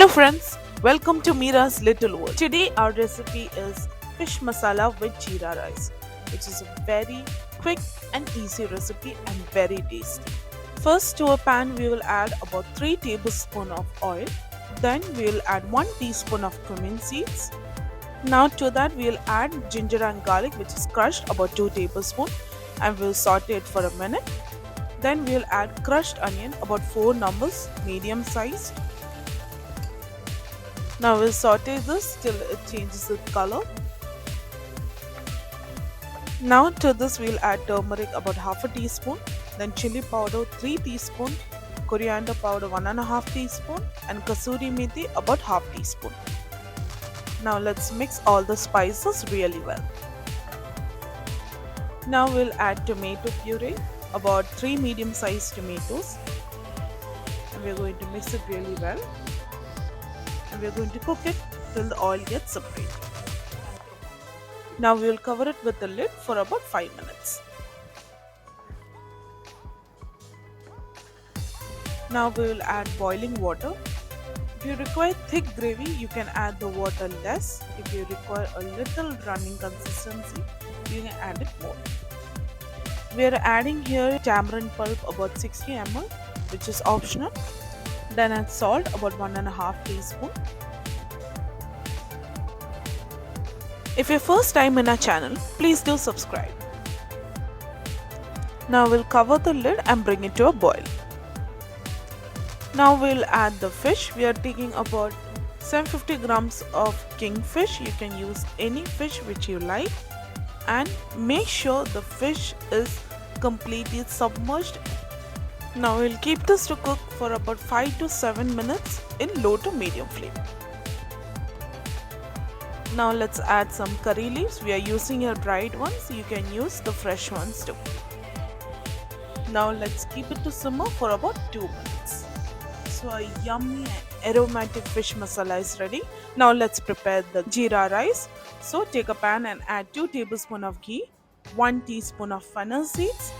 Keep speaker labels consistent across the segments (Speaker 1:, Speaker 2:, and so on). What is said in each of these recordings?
Speaker 1: Hello friends, welcome to Mira's Little World. Today our recipe is fish masala with jeera rice, which is a very quick and easy recipe and very tasty. First, to a pan we will add about 3 tablespoons of oil. Then we will add 1 teaspoon of cumin seeds. Now to that we will add ginger and garlic, which is crushed, about 2 tablespoons, and we will saute it for a minute. Then we will add crushed onion, about 4 numbers, medium sized. Now we'll saute this till it changes its color. Now to this we'll add turmeric, about half a teaspoon, then chili powder 3 teaspoon, coriander powder 1.5 teaspoon, and kasuri methi about half teaspoon. Now let's mix all the spices really well. Now we'll add tomato puree, about 3 medium sized tomatoes, and we're going to mix it really well. And we're going to cook it till the oil gets separated. Now we will cover it with the lid for about 5 minutes. Now we will add boiling water. If you require thick gravy, you can add the water less. If you require a little running consistency, you can add it more. We are adding here tamarind pulp, about 60 ml, which is optional. Then add salt, about 1.5 teaspoon. If you're first time in our channel, please do subscribe. Now we'll cover the lid and bring it to a boil. Now we'll add the fish. We are taking about 750 grams of kingfish. You can use any fish which you like, and make sure the fish is completely submerged. Now we'll keep this to cook for about 5 to 7 minutes in low to medium flame. Now let's add some curry leaves. We are using your dried ones. You can use the fresh ones too. Now let's keep it to simmer for about 2 minutes. So a yummy and aromatic fish masala is ready. Now let's prepare the jeera rice. So take a pan and add 2 tablespoons of ghee, 1 teaspoon of fennel seeds,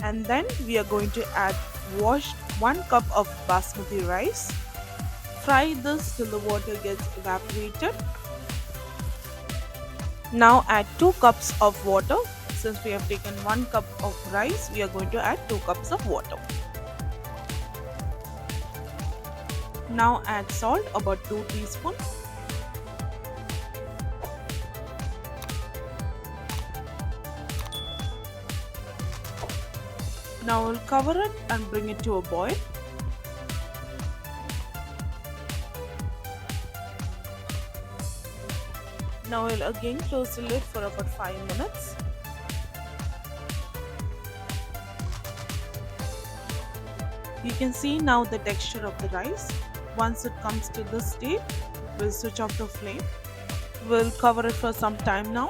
Speaker 1: and then we are going to add washed 1 cup of basmati rice. Fry this till the water gets evaporated. Now add 2 cups of water. Since we have taken 1 cup of rice, we are going to add 2 cups of water. Now add salt, about 2 teaspoons. Now we'll cover it and bring it to a boil. Now we'll again close the lid for about 5 minutes. You can see now the texture of the rice. Once it comes to this state, we'll switch off the flame. We'll cover it for some time now.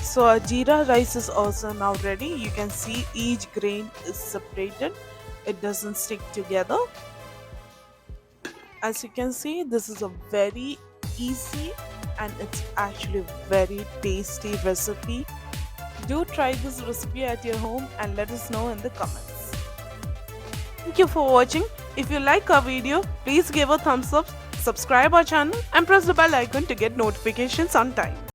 Speaker 1: So our jeera rice is also now ready. You can see each grain is separated. It doesn't stick together. As you can see, this is a very easy and it's actually very tasty recipe. Do try this recipe at your home and let us know in the comments. Thank you for watching. If you like our video, please give a thumbs up, subscribe our channel and press the bell icon to get notifications on time.